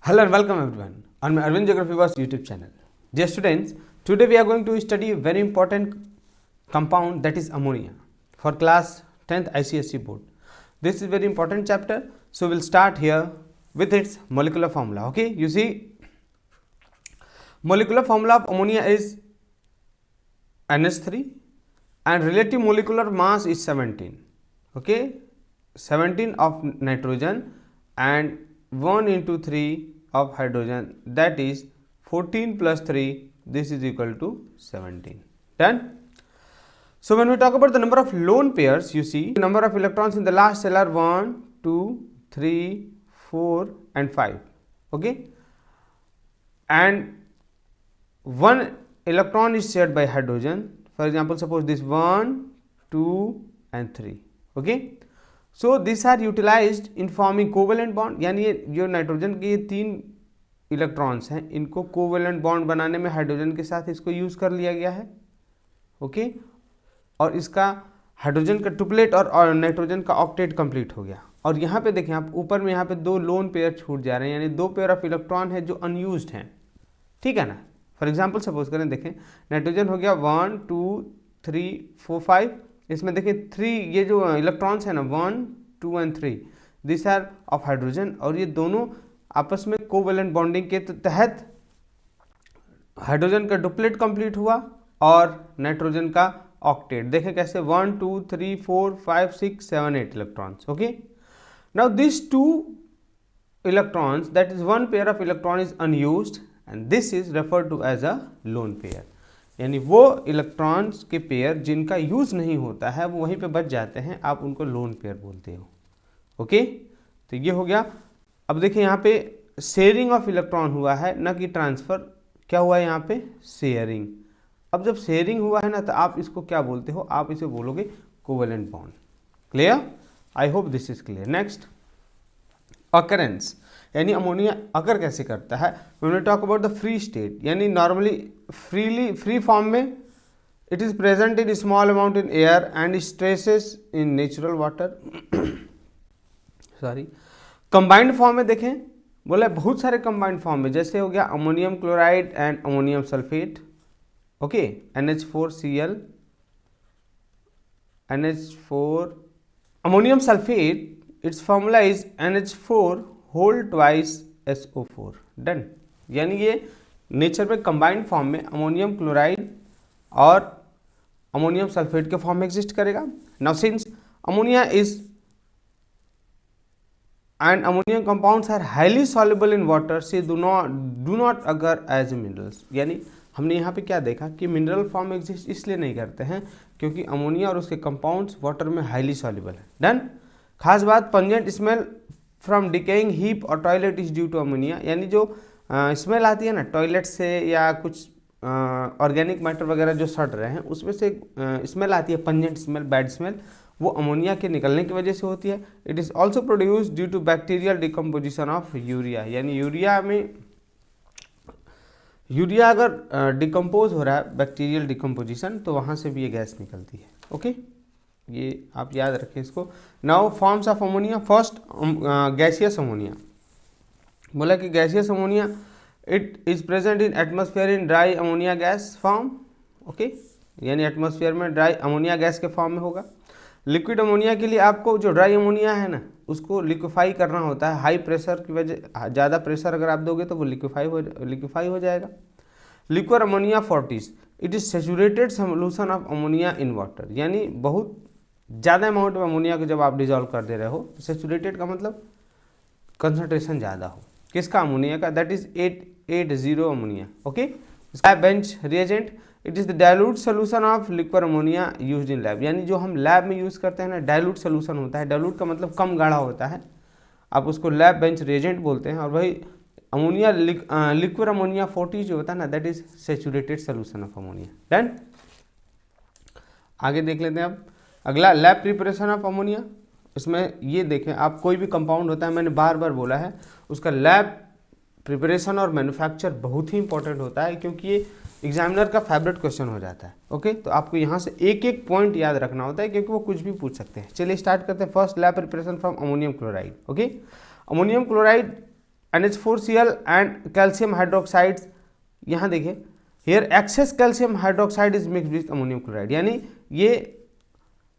Hello and welcome everyone on my Arvind Geography Wars YouTube channel. Dear students, today we are going to study a very important compound, that is ammonia, for class 10th ICSE board. This is very important chapter, so we'll start here with its molecular formula. Okay, you see, molecular formula of ammonia is NH3 and relative molecular mass is 17. Okay, 17 of nitrogen and 1 into 3 of hydrogen, that is 14 plus 3, this is equal to 17. Done? So when we talk about the number of lone pairs, you see the number of electrons in the last cell are 1, 2, 3, 4 and 5. Okay, and one electron is shared by hydrogen. For example, suppose this 1, 2 and 3. Okay, so these are utilized in forming covalent bond, यानी ये जो nitrogen के ये 3 electrons हैं, इनको covalent bond बनाने में hydrogen के साथ इसको यूज़ कर लिया गया है. ओके, और इसका हाइड्रोजन का ट्रिपलेट और नाइट्रोजन का ऑक्टेट कंप्लीट हो गया. और यहाँ पे देखें आप, ऊपर में यहाँ पे 2 लोन पेयर छूट जा रहे हैं, यानी 2 पेयर ऑफ इलेक्ट्रॉन है जो अनयूज्ड हैं. ठीक है ना. फॉर एग्जाम्पल सपोज करें, देखें नाइट्रोजन हो गया 1, 2, 3, 4, 5. इसमें देखिए 3 ये जो इलेक्ट्रॉन्स हैं ना, 1, 2 and 3, this are of hydrogen, और ये दोनों आपस में कोवेलेंट बॉन्डिंग के तहत हाइड्रोजन का डुप्लेट कंप्लीट हुआ और नाइट्रोजन का ऑक्टेट. देखें कैसे, 1, 2, 3, 4, 5, 6, 7, 8 electrons. Okay, now this 2 electrons, that is one pair of electron is unused and this is referred to as a lone pair. यानी वो इलेक्ट्रॉन्स के पेयर जिनका यूज नहीं होता है वो वहीं पे बच जाते हैं, आप उनको लोन पेयर बोलते हो. ओके, तो ये हो गया. अब देखिए यहाँ पे शेयरिंग ऑफ इलेक्ट्रॉन हुआ है, न कि ट्रांसफर. क्या हुआ है यहाँ पे? शेयरिंग. अब जब शेयरिंग हुआ है ना, तो आप इसको क्या बोलते हो? आप इसे बोलोगे covalent bond. Clear? I hope this is clear. Next, occurrence, यानी अमोनिया अकर कैसे करता है. When we talk about the free state, यानी नॉर्मली फ्री फॉर्म में it is present in small amount in air and traces in natural water. Sorry, combined form में देखें, बोला बहुत सारे कंबाइंड फॉर्म में, जैसे हो गया ammonium chloride and ammonium sulphate. Okay, NH4Cl, NH4 ammonium sulphate, its formula is NH4 whole twice SO4. Done. यानी ये नेचर में कंबाइंड फॉर्म में अमोनियम क्लोराइड और अमोनियम सल्फेट के फॉर्म में एग्जिस्ट करेगा. Now since ammonia is and ammonium compounds are highly soluble in water, so do not occur as minerals. यानी हमने यहाँ पे क्या देखा कि मिनरल फॉर्म में एग्जिस्ट इसलिए नहीं करते हैं क्योंकि अमोनिया और उसके कंपाउंड्स वाटर में हाईली सॉल्युबल है. डन. खास बात, pungent smell from decaying heap और toilet is due to ammonia. यानी जो स्मेल आती है ना टॉयलेट से या कुछ ऑर्गेनिक मैटर वगैरह जो सड़ रहे हैं उसमें से स्मेल आती है, पंजेंट स्मेल, बैड स्मेल, वो अमोनिया के निकलने की वजह से होती है. It is also produce due to bacterial decomposition of urea. यानी यूरिया अगर डिकम्पोज हो रहा है, बैक्टीरियल डिकम्पोजिशन, तो वहाँ से भी ये गैस निकलती है. ओके, ये आप याद रखें इसको. Now forms of ammonia. First, gaseous ammonia. बोला कि gaseous ammonia it is present in atmosphere in dry ammonia gas form. Okay, यानी एटमॉस्फेयर में ड्राई अमोनिया गैस के फॉर्म में होगा. लिक्विड अमोनिया के लिए आपको जो ड्राई अमोनिया है ना, उसको लिक्विफाई करना होता है. हाई प्रेशर की वजह, ज़्यादा प्रेशर अगर आप दोगे तो वो लिक्विफाई हो जाएगा. Liquid ammonia Fortis, it is saturated solution of ammonia in water. यानी बहुत ज़्यादा अमाउंट में अमोनिया को जब आप डिजॉल्व कर दे रहे हो, सेचुरेटेड का मतलब कंसंट्रेशन ज़्यादा हो. किसका? अमोनिया का. That is 880 ammonia. Okay, lab bench reagent, it is the dilute solution of liquid ammonia used in lab. यानी जो हम लैब में यूज़ करते हैं ना, डाइल्यूट सोल्यूशन होता है. डाइल्यूट का मतलब कम गाढ़ा होता है, आप उसको लैब बेंच रिएजेंट बोलते हैं. और वही अमोनिया लिक्विड अमोनिया 40 जो होता है ना, that is saturated solution of ammonia. Done. आगे देख लेते हैं अब. अगला, लैब प्रिपरेशन ऑफ अमोनिया. इसमें ये देखें आप, कोई भी कंपाउंड होता है, मैंने बार बार बोला है, उसका लैब प्रिपरेशन और मैन्युफैक्चर बहुत ही इंपॉर्टेंट होता है, क्योंकि ये एग्जामिनर का फेवरेट क्वेश्चन हो जाता है. ओके, तो आपको यहाँ से एक एक पॉइंट याद रखना होता है, क्योंकि वो कुछ भी पूछ सकते हैं. चलिए स्टार्ट करते हैं. First, lab preparation from ammonium chloride. Okay, ammonium chloride NH4Cl and calcium hydroxides, यहाँ देखिए here excess calcium hydroxide is mix with ammonium chloride, यानी ये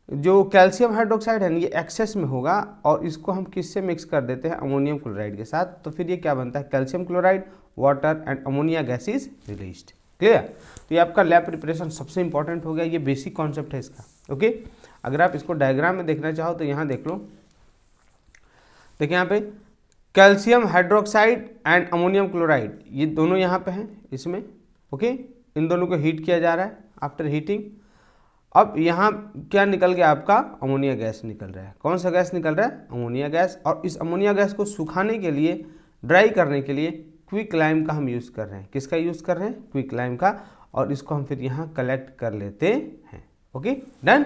जो कैल्शियम हाइड्रोक्साइड है ना ये एक्सेस में होगा और इसको हम किससे मिक्स कर देते हैं, अमोनियम क्लोराइड के साथ, तो फिर ये क्या बनता है, calcium chloride, water and ammonia gas is released. Clear? तो ये आपका लैब प्रिपरेशन सबसे इंपॉर्टेंट हो गया, ये बेसिक कॉन्सेप्ट है इसका। ओके, अगर आप इसको डायग्राम में देखना चाहो तो यहाँ देख लो, देखिए यहाँ पे calcium hydroxide and ammonium chloride ये दोनों यहाँ पे हैं इसमें। ओके, इन दोनों को हीट किया जा रहा है, आफ्टर हीटिंग अब यहाँ क्या निकल गया, आपका अमोनिया गैस निकल रहा है। कौन सा गैस निकल रहा है, अमोनिया गैस। और इस अमोनिया गैस को सुखाने के लिए, ड्राई करने के लिए क्विक लाइम का हम यूज़ कर रहे हैं। किसका यूज़ कर रहे हैं, क्विक लाइम का, और इसको हम फिर यहाँ कलेक्ट कर लेते हैं। Okay done.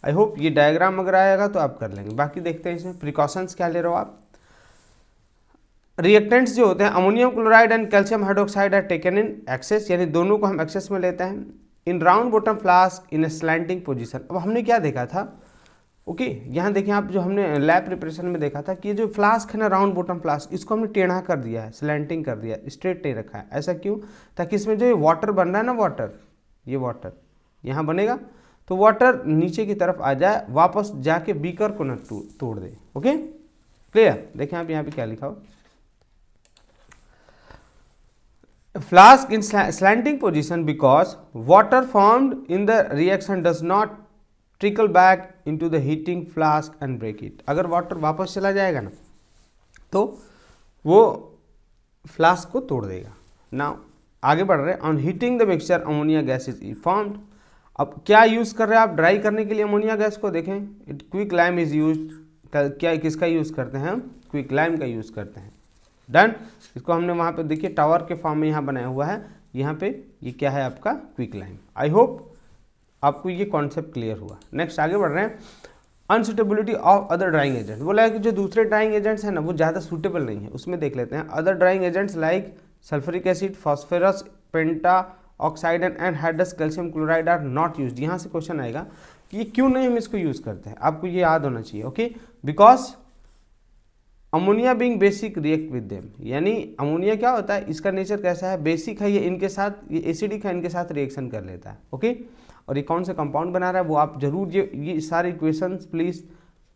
आई होप ये डायग्राम अगर आएगा तो आप कर लेंगे। बाकी देखते हैं इसमें प्रिकॉशंस क्या ले रहे हो आप। रिएक्टेंट्स जो होते हैं ammonium chloride and calcium hydroxide are taken in excess, यानी दोनों को हम एक्सेस में लेते हैं in round bottom flask in a slanting position. अब हमने क्या देखा था, ओके यहाँ देखिए आप, जो हमने लैब प्रिपरेशन में देखा था कि जो फ्लास्क है ना, राउंड बॉटम फ्लास्क, इसको हमने टेढ़ा कर दिया है, स्लैंटिंग कर दिया है, स्ट्रेट नहीं रखा है। ऐसा क्यों, ताकि इसमें जो ये वाटर बन रहा है ना, वाटर, ये वाटर यहाँ बनेगा तो वाटर नीचे की तरफ आ जाए, वापस जाके बीकर को न तोड़ दे। Okay clear? देखें आप यहाँ पे क्या लिखा हो, flask in slanting position because water formed in the reaction does not trickle back into the heating flask and break it। अगर वाटर वापस चला जाएगा ना तो वो फ्लास्क को तोड़ देगा। नाउ आगे बढ़ रहे हैं, on heating the mixture ammonia gas is formed. अब क्या यूज़ कर रहे हैं आप ड्राई करने के लिए अमोनिया गैस को, देखें क्विक लाइम इज यूज, क्या किसका यूज़ करते हैं हम, क्विक लाइम का यूज़ करते हैं। डन। इसको हमने वहाँ पे देखिए टावर के फॉर्म में यहाँ बनाया हुआ है, यहाँ पे ये क्या है आपका क्विक लाइम। आई होप आपको ये कॉन्सेप्ट क्लियर हुआ। नेक्स्ट आगे बढ़ रहे हैं, अनसूटेबिलिटी ऑफ अदर ड्राइंग एजेंट्स। बोला है कि जो दूसरे ड्राइंग एजेंट्स हैं ना वो ज़्यादा सूटेबल नहीं है, उसमें देख लेते हैं। Other drying agents like sulphuric acid, phosphorus, penta oxide and anhydrous calcium chloride are not used. यहाँ से क्वेश्चन आएगा कि ये क्यों नहीं हम इसको यूज़ करते हैं, आपको ये याद होना चाहिए। Okay, because ammonia being basic react with them, यानी अमोनिया क्या होता है, इसका नेचर कैसा है, बेसिक है, ये इनके साथ, ये एसिडिक है, इनके साथ रिएक्शन कर लेता है। ओके, और ये कौन सा कंपाउंड बना रहा है वो आप जरूर ये सारे इक्वेशंस प्लीज़,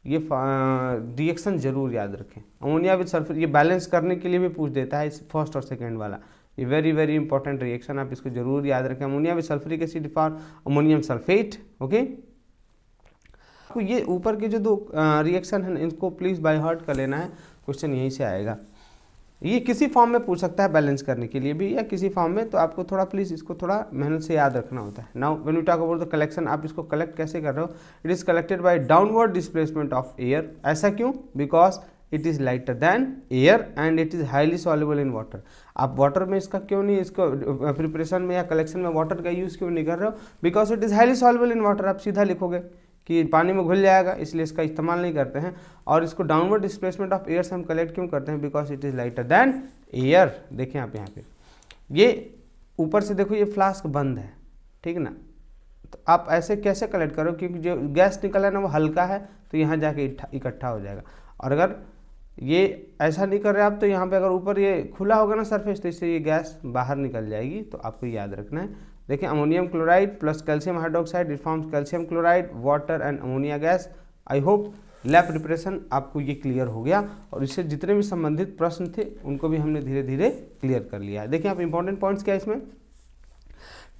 ये रिएक्शन जरूर याद रखें। अमोनिया विद सल्फर, ये बैलेंस करने के लिए भी पूछ देता है, इस फर्स्ट और सेकेंड वाला, ये वेरी वेरी इंपॉर्टेंट रिएक्शन, आप इसको जरूर याद रखें। Ammonia with sulphuric acid for ammonium sulphate. Okay, तो ये ऊपर के जो दो रिएक्शन है इनको प्लीज़ बाय हार्ट कर लेना है, क्वेश्चन यहीं से आएगा। ये किसी फॉर्म में पूछ सकता है बैलेंस करने के लिए भी, या किसी फॉर्म में, तो आपको थोड़ा प्लीज़ इसको थोड़ा मेहनत से याद रखना होता है। Now when you talk about the collection, आप इसको कलेक्ट कैसे कर रहे हो, it is collected by downward displacement of air. ऐसा क्यों, because it is lighter then air and it is highly soluble in water. आप वाटर में इसका क्यों नहीं, इसको प्रिपरेशन में या कलेक्शन में वाटर का यूज़ क्यों नहीं कर रहे हो, because it is highly soluble in water. आप सीधा लिखोगे कि पानी में घुल जाएगा, इसलिए इसका इस्तेमाल नहीं करते हैं। और इसको डाउनवर्ड डिस्प्लेसमेंट ऑफ एयर से हम कलेक्ट क्यों करते हैं, because it is lighter then air. देखें आप यहाँ पे, ये ऊपर से देखो ये फ्लास्क बंद है, ठीक ना, तो आप ऐसे कैसे कलेक्ट करो, क्योंकि जो गैस निकला है ना वो हल्का है, तो यहाँ जाके इकट्ठा हो जाएगा। और अगर ये ऐसा नहीं कर रहे आप, तो यहाँ पे अगर ऊपर ये खुला होगा ना सरफेस, तो इससे ये गैस बाहर निकल जाएगी। तो आपको याद रखना है। देखिए ammonium chloride plus calcium hydroxide it forms calcium chloride, water and ammonia gas. I hope lab preparation आपको ये क्लियर हो गया, और इससे जितने भी संबंधित प्रश्न थे उनको भी हमने धीरे धीरे क्लियर कर लिया है। देखिए आप इंपॉर्टेंट पॉइंट्स क्या है इसमें,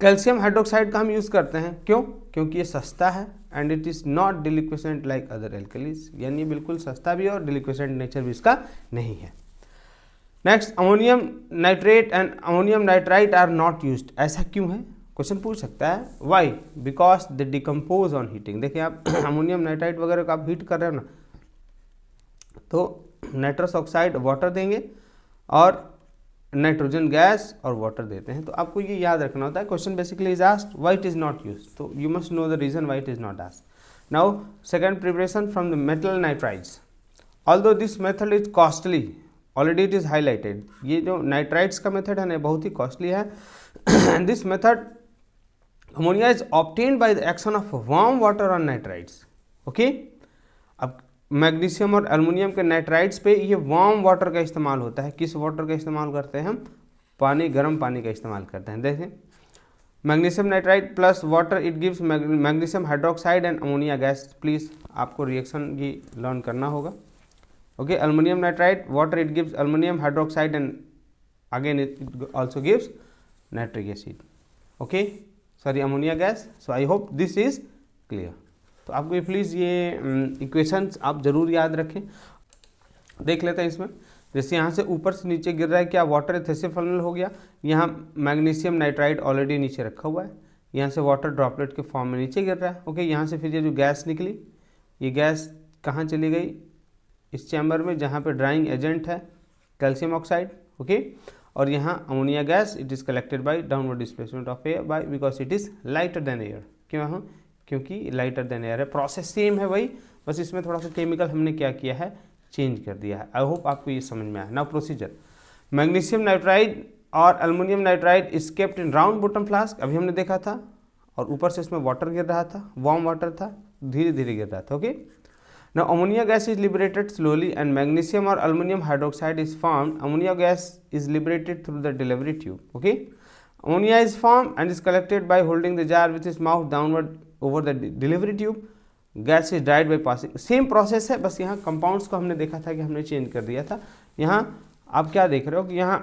कैल्शियम हाइड्रोक्साइड का हम यूज़ करते हैं, क्यों, क्योंकि ये सस्ता है and it is not deliquescent like other alkalis, यानी बिल्कुल सस्ता भी है और डिलिक्वेसेंट नेचर भी इसका नहीं है। Next, ammonium nitrate and ammonium nitrite are not used. ऐसा क्यों है, क्वेश्चन पूछ सकता है। Why, because they decompose on heating. देखिए आप अमोनियम नाइट्राइट वगैरह को आप हीट कर रहे हो ना, तो नाइट्रस ऑक्साइड वाटर देंगे और नाइट्रोजन गैस और वाटर देते हैं। तो आपको ये याद रखना होता है। Question basically is asked why it is not used, तो you must know the reason why it is not asked. Now second, preparation from the metal nitrides. Although this method is costly, already it is highlighted. ये जो nitrides का method है ना बहुत ही costly है। And this method ammonia is obtained by the action of warm water on nitrides. Okay, अब magnesium और एल्युमिनियम के नाइट्राइड्स पे ये वार्म वाटर का इस्तेमाल होता है। किस वाटर का इस्तेमाल करते हैं हम? पानी, गर्म पानी का इस्तेमाल करते हैं। देखें, magnesium nitride plus water it gives magnesium hydroxide and ammonia gas. Please आपको रिएक्शन की लर्न करना होगा। Okay, aluminium nitride, water it gives aluminium hydroxide and again it also gives nitric acid. Okay, sorry, ammonia gas. So I hope this is clear. तो आपको ये please ये equations आप जरूर याद रखें। देख लेते हैं इसमें, जैसे यहाँ से ऊपर से नीचे गिर रहा है, क्या वाटर एथेसिव फनल हो गया। यहाँ मैग्नीशियम नाइट्राइड ऑलरेडी नीचे रखा हुआ है, यहाँ से वाटर ड्रॉपलेट के फॉर्म में नीचे गिर रहा है। ओके, यहाँ से फिर ये जो गैस निकली, ये गैस कहाँ चली गई? इस चैम्बर में जहाँ पे ड्राइंग एजेंट है कैल्शियम ऑक्साइड। ओके, और यहाँ ammonia gas it is collected by downward displacement of air by because it is lighter than air. क्यों? क्योंकि लाइटर देन एयर है। प्रोसेस सेम है वही, बस इसमें थोड़ा सा केमिकल हमने क्या किया है, चेंज कर दिया है। आई होप आपको ये समझ में आया। नाउ प्रोसीजर, मैग्नीशियम नाइट्राइड और aluminium nitride is kept in round bottom flask, अभी हमने देखा था, और ऊपर से इसमें वाटर गिर रहा था, वार्म वाटर था, धीरे धीरे गिर रहा था। Okay, now ammonia gas is liberated slowly and magnesium और aluminium hydroxide is formed. Ammonia gas is liberated through the delivery tube. Okay, ammonia is formed and is collected by holding the jar with is mouth downward over the delivery tube. Gas is dried by passing. Same process है, बस यहाँ compounds को हमने देखा था कि हमने change कर दिया था। यहाँ आप क्या देख रहे हो कि यहाँ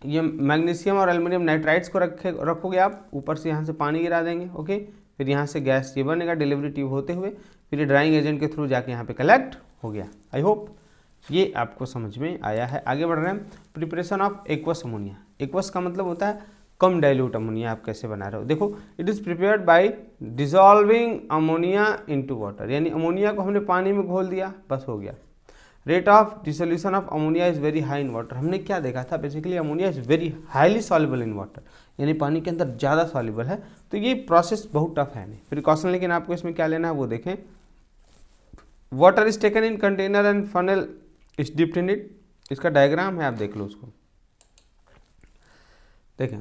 ये मैग्नीशियम और एल्युमिनियम नाइट्राइड्स को रखोगे आप, ऊपर से यहाँ से पानी गिरा देंगे। ओके, फिर यहाँ से गैस ये बनेगा डिलीवरी ट्यूब होते हुए, फिर ये ड्राइंग एजेंट के थ्रू जाके यहाँ पे कलेक्ट हो गया। आई होप ये आपको समझ में आया है। आगे बढ़ रहे हैं, preparation of aqueous ammonia. Aqueous का मतलब होता है कम डाइल्यूट अमोनिया। आप कैसे बना रहे हो? देखो, it is prepared by dissolving ammonia into water, यानी अमोनिया को हमने पानी में घोल दिया, बस हो गया। Rate of dissolution of ammonia is very high in water. हमने क्या देखा था? Basically ammonia is very highly soluble in water, यानी पानी के अंदर ज़्यादा सॉल्युबल है। तो ये प्रोसेस बहुत टफ है नहीं। प्रिकॉशन लेकिन आपको इसमें क्या लेना है वो देखें। Water is taken in container and funnel is dipped in it. इसका डायग्राम है, आप देख लो उसको। देखें,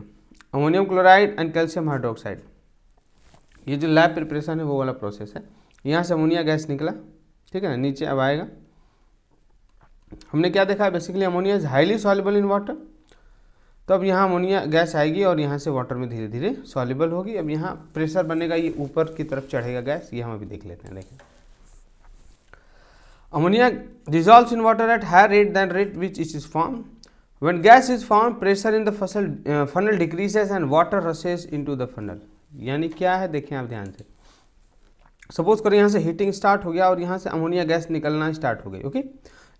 ammonium chloride and calcium hydroxide, ये जो लैब प्रिपरेशन है वो वाला प्रोसेस है। यहाँ से अमोनिया गैस निकला, ठीक है ना, नीचे अब आएगा। हमने क्या देखा है? Basically ammonia is highly soluble in water. तो अब यहाँ अमोनिया गैस आएगी और यहाँ से वाटर में धीरे धीरे सॉल्युबल होगी। अब यहाँ प्रेशर बनेगा, ये ऊपर की तरफ चढ़ेगा गैस, ये हम अभी देख लेते हैं। देखें, ammonia dissolves in water at higher rate than rate which it is formed. When gas is formed, pressure in the funnel decreases and water rushes into the funnel. यानी क्या है? देखें आप ध्यान से। सपोज करो यहाँ से हीटिंग स्टार्ट हो गया और यहाँ से अमोनिया गैस निकलना स्टार्ट हो गई। ओके,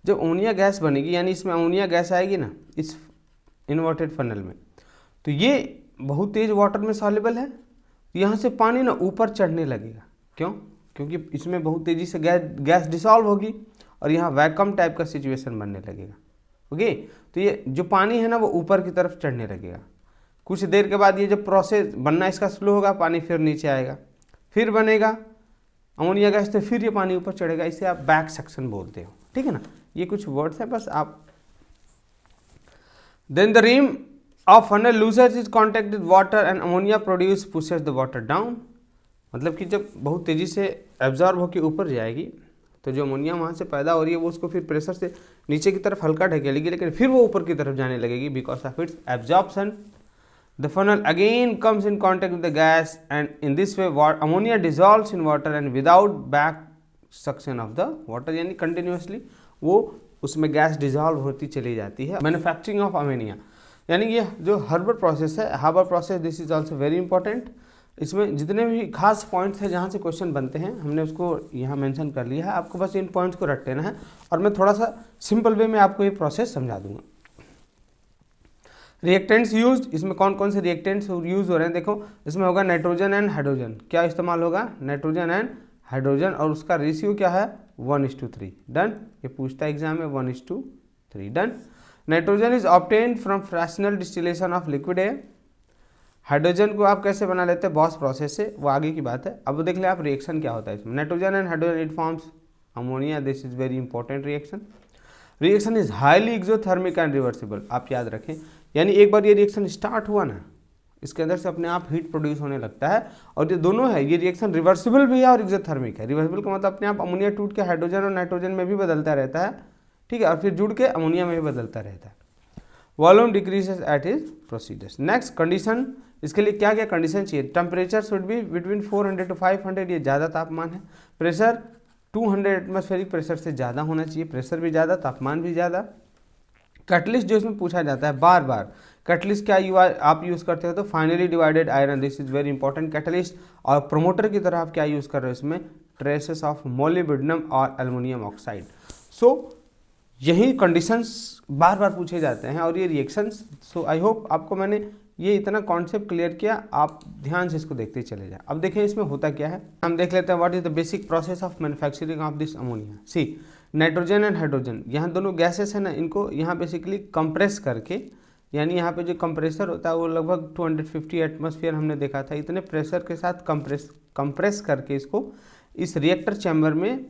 जब अमोनिया गैस बनेगी, यानी इसमें अमोनिया गैस आएगी ना इस इन्वर्टेड फनल में, तो ये बहुत तेज वाटर में सॉल्युबल है। यहाँ से पानी ना ऊपर चढ़ने लगेगा। क्यों? क्योंकि इसमें बहुत तेज़ी से गैस डिसॉल्व होगी और यहाँ वैक्यूम टाइप का सिचुएशन बनने लगेगा। ओके, तो ये जो पानी है ना वो ऊपर की तरफ चढ़ने लगेगा। कुछ देर के बाद ये जो प्रोसेस बनना इसका स्लो होगा, पानी फिर नीचे आएगा, फिर बनेगा अमोनिया गैस, तो फिर ये पानी ऊपर चढ़ेगा। इसे आप बैक सक्शन बोलते हो, ठीक है ना। ये कुछ वर्ड्स है बस आप। Then the rim of funnel loses is contact with water and ammonia produce pushes the water down. मतलब कि जब बहुत तेज़ी से एब्जॉर्ब होकर ऊपर जाएगी तो जो अमोनिया वहाँ से पैदा हो रही है वो उसको फिर प्रेशर से नीचे की तरफ हल्का ढकेलेगी, लेकिन फिर वो ऊपर की तरफ जाने लगेगी because of its absorption. The funnel again comes in contact with the gas and in this way ammonia dissolves in water and without back suction of the water, यानी कंटिन्यूसली वो उसमें गैस डिजॉल्व होती चली जाती है। Manufacturing of ammonia, यानी ये जो हर्बर प्रोसेस है, Haber process, this is also very important. इसमें जितने भी खास पॉइंट्स हैं जहाँ से क्वेश्चन बनते हैं हमने उसको यहाँ मेंशन कर लिया है। आपको बस इन पॉइंट्स को रट लेना है और मैं थोड़ा सा सिंपल वे में आपको ये प्रोसेस समझा दूंगा। रिएक्टेंट्स यूज्ड, इसमें कौन कौन से रिएक्टेंट्स यूज हो रहे हैं? देखो, इसमें होगा नाइट्रोजन एंड हाइड्रोजन। क्या इस्तेमाल होगा? नाइट्रोजन एंड हाइड्रोजन, और उसका रेशियो क्या है? 1:3। डन। ये पूछता है एग्जाम में, 1:3। Done. Nitrogen is obtained from fractional distillation of liquid air. Hydrogen को आप कैसे बना लेते हैं? बॉस प्रोसेस से, वो आगे की बात है। अब देख ले आप रिएक्शन क्या होता है इसमें। Nitrogen and hydrogen it forms ammonia, this is very important reaction. Reaction is highly exothermic and reversible, आप याद रखें। यानी एक बार ये रिएक्शन स्टार्ट हुआ ना, इसके अंदर से अपने आप हीट प्रोड्यूस होने लगता है। और ये दोनों है, ये रिएक्शन रिवर्सिबल भी है और एक्सोथर्मिक है। रिवर्सिबल का मतलब अपने आप अमोनिया टूट के हाइड्रोजन और नाइट्रोजन में भी बदलता रहता है, ठीक है, और फिर जुड़ के अमोनिया में भी बदलता रहता है। Volume decreases at is proceeds. Next condition, इसके लिए क्या क्या कंडीशन चाहिए? Temperature should be between 400 to 500, ये ज़्यादा तापमान है। प्रेशर 200 एटमॉस्फेरिक प्रेशर से ज़्यादा होना चाहिए, प्रेशर भी ज़्यादा, तापमान भी ज़्यादा। कैटलिस्ट जो इसमें पूछा जाता है बार बार, कैटलिस्ट क्या आप यूज़ करते हो? तो finally divided iron, this is very important catalyst. और प्रोमोटर की तरह आप क्या यूज़ कर रहे हो इसमें? ट्रेसेस ऑफ मोलिब्डेनम और एल्युमिनियम ऑक्साइड। सो यही कंडीशंस बार बार पूछे जाते हैं और ये रिएक्शंस। सो आई होप आपको मैंने ये इतना कॉन्सेप्ट क्लियर किया, आप ध्यान से इसको देखते चले जाए। अब देखें इसमें होता क्या है, हम देख लेते हैं what is the basic process of manufacturing of this ammonia. See, nitrogen and hydrogen, यहाँ दोनों गैसेस है ना, इनको यहाँ बेसिकली कंप्रेस करके, यानी यहाँ पे जो कंप्रेसर होता है वो लगभग 250 एटमॉस्फेयर हमने देखा था, इतने प्रेशर के साथ कंप्रेस करके इसको इस रिएक्टर चैम्बर में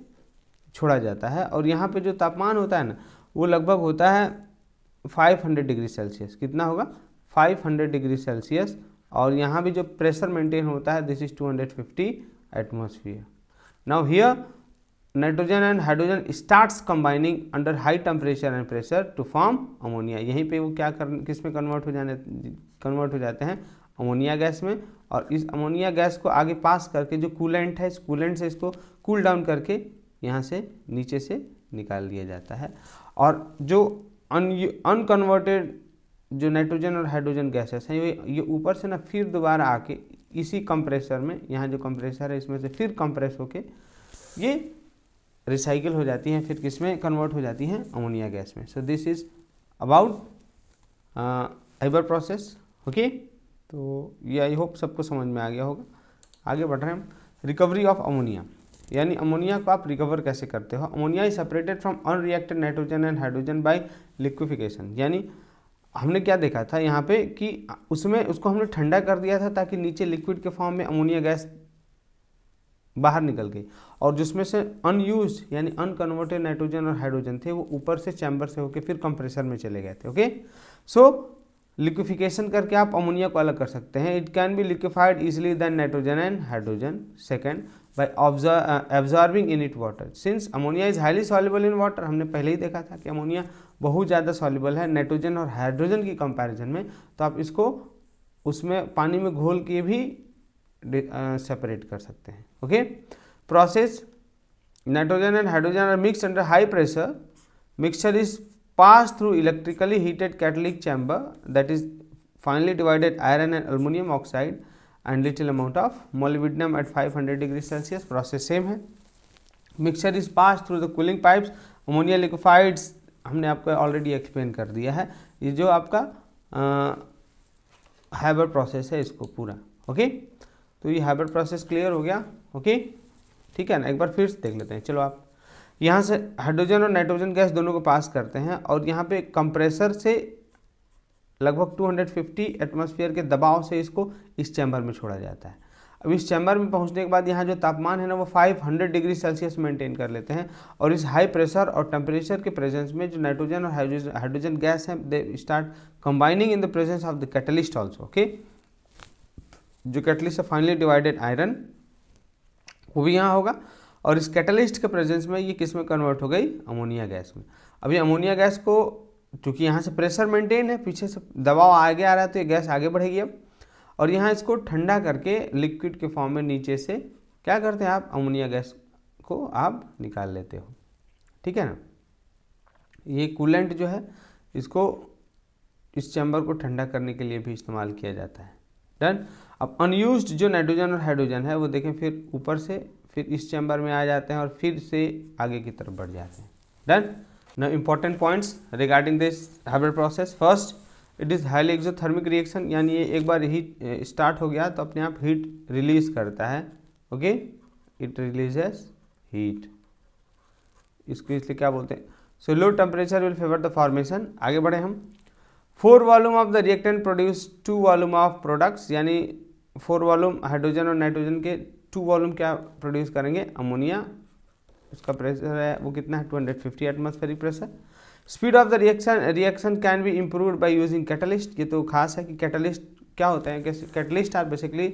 छोड़ा जाता है। और यहाँ पे जो तापमान होता है ना, वो लगभग होता है 500 डिग्री सेल्सियस। कितना होगा? 500 डिग्री सेल्सियस। और यहाँ भी जो प्रेशर मेंटेन होता है, this is 250 atmosphere. Now here nitrogen and hydrogen starts combining under high temperature and pressure to form ammonia. यहीं पे वो क्या किस में कन्वर्ट हो जाते हैं? अमोनिया गैस में। और इस अमोनिया गैस को आगे पास करके जो कूलेंट है, इस कूलेंट से इसको कूल डाउन करके यहाँ से नीचे से निकाल दिया जाता है। और जो अनकन्वर्टेड जो नाइट्रोजन और हाइड्रोजन गैसेस हैं, ये ऊपर से ना फिर दोबारा आके इसी कंप्रेसर में, यहाँ जो कंप्रेसर है इसमें से फिर कंप्रेस होके ये रिसाइकिल हो जाती हैं, फिर किस में कन्वर्ट हो जाती हैं? अमोनिया गैस में। So this is about Haber process. Okay, तो ये आई होप सबको समझ में आ गया होगा। आगे बढ़ रहे हैं हम। रिकवरी ऑफ अमोनिया, यानी अमोनिया को आप रिकवर कैसे करते हो? Ammonia is separated from unreacted nitrogen and hydrogen bye liquefaction. यानी हमने क्या देखा था यहाँ पे कि उसमें उसको हमने ठंडा कर दिया था ताकि नीचे लिक्विड के फॉर्म में अमोनिया गैस बाहर निकल गई, और जिसमें से अनयूज्ड यानी अनकन्वर्टेड नाइट्रोजन और हाइड्रोजन थे वो ऊपर से चैम्बर से होकर फिर कंप्रेसर में चले गए थे। ओके, सो लिक्विफिकेशन करके आप अमोनिया को अलग कर सकते हैं। It can be liquefied easily than nitrogen and hydrogen. Second, by absorbing in it water, since ammonia is highly soluble in water। हमने पहले ही देखा था कि अमोनिया बहुत ज़्यादा सॉल्युबल है नाइट्रोजन और हाइड्रोजन की कंपैरिजन में, तो आप इसको उसमें पानी में घोल के भी सेपरेट कर सकते हैं। Okay, process, nitrogen and hydrogen are mixed under high pressure. Mixture is pass through electrically heated catalytic chamber that is finally divided iron and aluminium oxide and little amount of molybdenum at 500 degree Celsius। Process same है। Mixture is pass through the cooling pipes. Ammonia liquefies हमने आपको already explain कर दिया है। ये जो आपका Haber process है इसको पूरा। ओके, तो ये हाइबर प्रोसेस क्लियर हो गया। ओके, ठीक है ना, एक बार फिर से देख लेते हैं। चलो, आप यहाँ से हाइड्रोजन और नाइट्रोजन गैस दोनों को पास करते हैं और यहाँ पे कंप्रेसर से लगभग 250 एटमॉस्फेयर के दबाव से इसको इस चैम्बर में छोड़ा जाता है। अब इस चैम्बर में पहुंचने के बाद यहाँ जो तापमान है ना वो 500 डिग्री सेल्सियस मेंटेन कर लेते हैं। और इस हाई प्रेशर और टेम्परेचर के प्रेजेंस में जो नाइट्रोजन और हाइड्रोजन गैस है they start combining in the presence of the catalyst also. Okay, जो कैटलिस्ट है फाइनली डिवाइडेड आयरन वो भी यहाँ होगा। और इस कैटलिस्ट के प्रेजेंस में ये किस में कन्वर्ट हो गई? अमोनिया गैस में। अभी अमोनिया गैस को क्योंकि यहाँ से प्रेशर मेंटेन है, पीछे से दबाव आगे आ रहा है तो ये गैस आगे बढ़ेगी अब। और यहाँ इसको ठंडा करके लिक्विड के फॉर्म में नीचे से क्या करते हैं आप? अमोनिया गैस को आप निकाल लेते हो। ठीक है ना, ये कूलेंट जो है इसको इस चैम्बर को ठंडा करने के लिए भी इस्तेमाल किया जाता है। डन। अब अनयूज्ड जो नाइट्रोजन और हाइड्रोजन है वो देखें फिर ऊपर से फिर इस चैम्बर में आ जाते हैं और फिर से आगे की तरफ बढ़ जाते हैं। Done. Now important points regarding this Haber process. First, it is highly exothermic reaction, यानी ये एक बार हीट स्टार्ट हो गया तो अपने आप हीट रिलीज करता है। ओके, इट रिलीजेस हीट, इसको इसलिए क्या बोलते हैं? So low temperature will favour the formation. आगे बढ़े हम। 4 volume of the reactant produce 2 volume of products, यानी 4 वॉल्यूम हाइड्रोजन और नाइट्रोजन के 2 वॉल्यूम क्या प्रोड्यूस करेंगे? अमोनिया। उसका प्रेशर है वो कितना है? 250 atmospheric pressure. Speed of the reaction can be improved by using catalyst. ये तो खास है कि कैटलिस्ट क्या होते हैं? Catalyst are basically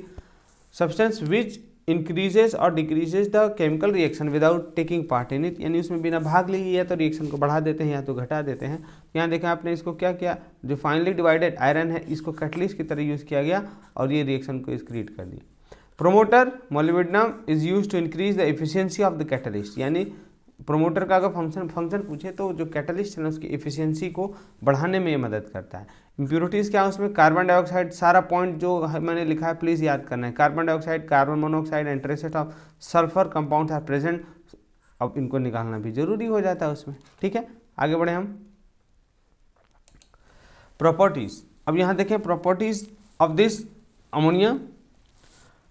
substance which increases और decreases the chemical reaction without taking part in it, यानी उसमें बिना भाग लिए या तो रिएक्शन को बढ़ा देते हैं या तो घटा देते हैं। यहाँ देखें आपने इसको क्या किया, जो फाइनली डिवाइडेड आयरन है इसको कैटलिस्ट की तरह यूज़ किया गया और ये रिएक्शन को क्रिएट कर दिया। Promoter molybdenum is use to increase the efficiency of the catalyst, यानी प्रोमोटर का अगर फंक्शन पूछे तो जो कैटलिस्ट है उसकी एफिशिएंसी को बढ़ाने में ये मदद करता है। इम्प्योरिटीज़ क्या है उसमें? कार्बन डाइऑक्साइड, सारा पॉइंट जो मैंने लिखा है प्लीज़ याद करना है। Carbon dioxide, carbon monoxide and traces of sulphur compound are present. अब इनको निकालना भी जरूरी हो जाता है उसमें। ठीक है, आगे बढ़े हम। प्रॉपर्टीज, अब यहाँ देखें प्रॉपर्टीज ऑफ दिस अमोनिया।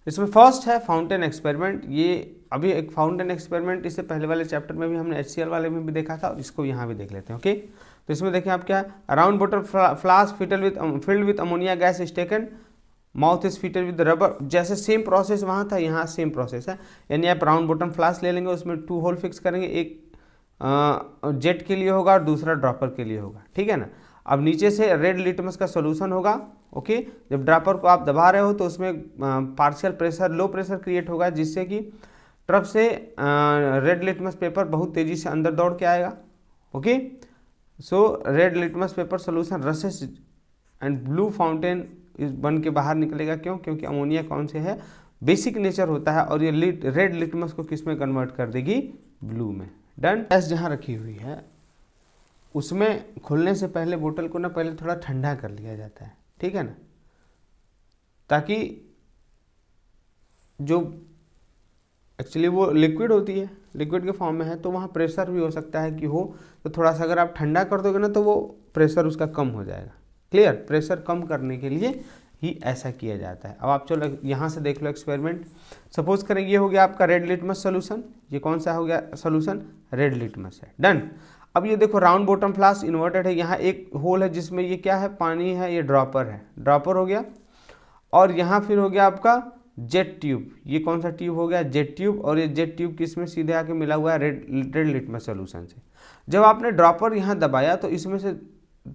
इसमें फर्स्ट है फाउंटेन एक्सपेरिमेंट। ये अभी एक फाउंटेन एक्सपेरिमेंट इससे पहले वाले चैप्टर में भी हमने HCl वाले में भी देखा था और इसको यहाँ भी देख लेते हैं। ओके, तो इसमें देखें आप क्या, round bottle flask filled with ammonia gas is taken, mouth is fitted with rubber. जैसे सेम प्रोसेस वहाँ था यहाँ सेम प्रोसेस है, यानी आप राउंड बॉटम फ्लास्क ले लेंगे, उसमें 2 होल फिक्स करेंगे, एक जेट के लिए होगा और दूसरा ड्रॉपर के लिए होगा। ठीक है ना। अब नीचे से रेड लिटमस का सोल्यूशन होगा। ओके, जब ड्रॉपर को आप दबा रहे हो तो उसमें partial pressure, low pressure create होगा, जिससे कि ट्रफ से रेड लिटमस पेपर बहुत तेज़ी से अंदर दौड़ के आएगा। Okay, so red litmus paper solution रसेस and blue fountain बन के बाहर निकलेगा। क्यों? क्योंकि अमोनिया कौन से है, बेसिक नेचर होता है और ये रेड लिटमस को किस में कन्वर्ट कर देगी, ब्लू में। डन। गैस जहाँ रखी हुई है उसमें खुलने से पहले बोतल को ना पहले थोड़ा ठंडा कर लिया जाता है। ठीक है ना, ताकि जो एक्चुअली वो लिक्विड होती है, लिक्विड के फॉर्म में है, तो वहाँ प्रेशर भी हो सकता है कि हो, तो थोड़ा सा अगर आप ठंडा कर दोगे ना तो वो प्रेशर उसका कम हो जाएगा। क्लियर, प्रेशर कम करने के लिए ही ऐसा किया जाता है। अब आप चलो यहाँ से देख लो एक्सपेरिमेंट। सपोज करें ये हो गया आपका रेड लिटमस सोल्यूशन, ये कौन सा हो गया सोल्यूशन, रेड लिटमस है। डन। अब ये देखो राउंड बॉटम फ्लास्क इन्वर्टेड है, यहाँ एक होल है जिसमें ये क्या है, पानी है, ये ड्रॉपर है, ड्रॉपर हो गया। और यहाँ फिर हो गया आपका जेट ट्यूब, ये कौन सा ट्यूब हो गया, जेट ट्यूब। और ये जेट ट्यूब किस में सीधे आके मिला हुआ है, रेड लिटमस सोल्यूशन से। जब आपने ड्रॉपर यहाँ दबाया तो इसमें से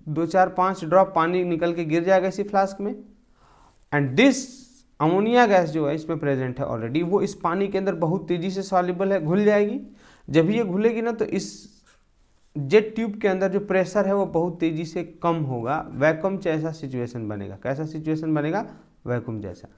2, 4, 5 ड्रॉप पानी निकल के गिर जाएगा इसी फ्लास्क में। एंड दिस अमोनिया गैस जो है इसमें प्रेजेंट है ऑलरेडी, वो इस पानी के अंदर बहुत तेज़ी से सॉल्युबल है, घुल जाएगी। जब ये घुलेगी ना तो इस जेट ट्यूब के अंदर जो प्रेशर है वो बहुत तेज़ी से कम होगा, वैक्यूम जैसा सिचुएशन बनेगा। कैसा सिचुएशन बनेगा, वैक्यूम जैसा।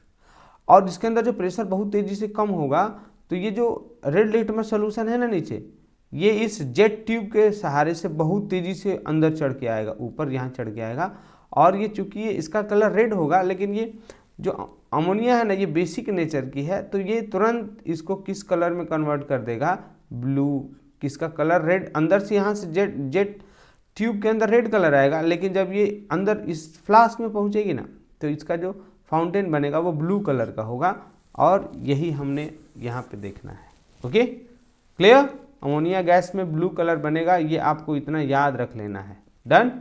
और इसके अंदर जो प्रेशर बहुत तेज़ी से कम होगा तो ये जो रेड लिटमस सोल्यूशन है ना नीचे, ये इस जेट ट्यूब के सहारे से बहुत तेज़ी से अंदर चढ़ के आएगा, ऊपर यहाँ चढ़ के आएगा। और ये चूँकि ये इसका कलर रेड होगा, लेकिन ये जो अमोनिया है ना ये बेसिक नेचर की है, तो ये तुरंत इसको किस कलर में कन्वर्ट कर देगा, ब्लू। किसका कलर, रेड। अंदर से यहाँ से जेट ट्यूब के अंदर रेड कलर आएगा, लेकिन जब ये अंदर इस फ्लास्क में पहुँचेगी ना तो इसका जो फाउंटेन बनेगा वो ब्लू कलर का होगा। और यही हमने यहाँ पे देखना है। Okay, clear. अमोनिया गैस में ब्लू कलर बनेगा, ये आपको इतना याद रख लेना है। डन।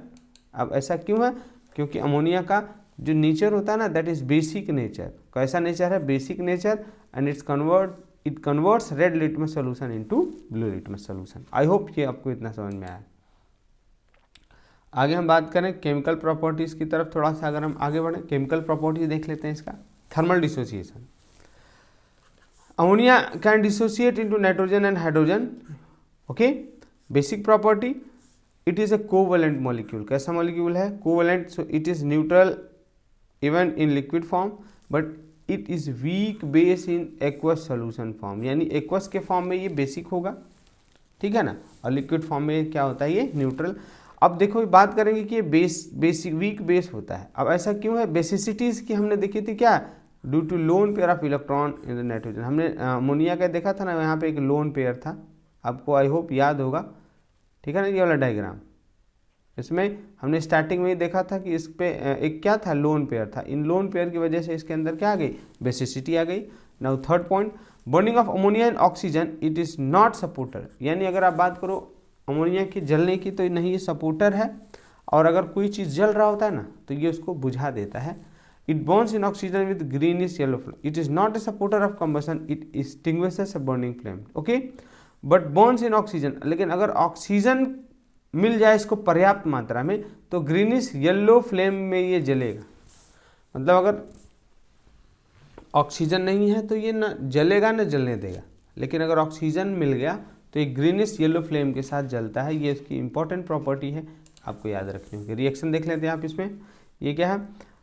अब ऐसा क्यों है, क्योंकि अमोनिया का जो नेचर होता है ना दैट इज बेसिक नेचर। कैसा नेचर है, basic nature. And it converts red litmus solution into blue litmus solution. I hope ये आपको इतना समझ में आया। आगे हम बात करें केमिकल प्रॉपर्टीज़ की तरफ थोड़ा सा। अगर हम आगे बढ़ें, केमिकल प्रॉपर्टीज देख लेते हैं इसका। Thermal dissociation, ammonia can dissociate into nitrogen and hydrogen. Okay, basic property, it is a covalent molecule. कैसा मॉलिक्यूल है, covalent. So it is neutral even in liquid form, but it is weak base in aqueous solution form, यानी aqueous के form में ये basic होगा। ठीक है ना, और लिक्विड फॉर्म में क्या होता है, ये न्यूट्रल। अब देखो बात करेंगे कि ये बेसिक वीक बेस होता है। अब ऐसा क्यों है, बेसिसिटीज़ की हमने देखी थी क्या, due to lone pair of electron in the nitrogen. हमने अमोनिया का देखा था ना, यहाँ पे एक लोन पेयर था, आपको आई होप याद होगा। ठीक है ना, ये वाला डायग्राम, इसमें हमने स्टार्टिंग में ही देखा था कि इस पे एक क्या था, लोन पेयर था। इन लोन पेयर की वजह से इसके अंदर क्या आ गई, बेसिसिटी आ गई। Now third point, burning of ammonia and oxygen, it is not supporter. यानी अगर आप बात करो अमोनिया की जलने की तो नहीं, ये सपोर्टर है। और अगर कोई चीज़ जल रहा होता है ना तो ये उसको बुझा देता है। It burns in oxygen with greenish yellow flame, it is not a supporter of combustion, it extinguishes a burning flame. Okay, but burns in oxygen, लेकिन अगर ऑक्सीजन मिल जाए इसको पर्याप्त मात्रा में तो ग्रीनिश येलो फ्लेम में ये जलेगा। मतलब अगर ऑक्सीजन नहीं है तो ये ना जलेगा ना जलने देगा, लेकिन अगर ऑक्सीजन मिल गया तो ये ग्रीनिश येलो फ्लेम के साथ जलता है। ये इसकी इंपॉर्टेंट प्रॉपर्टी है, आपको याद रखनी होगी। रिएक्शन देख लेते हैं आप इसमें। ये क्या है,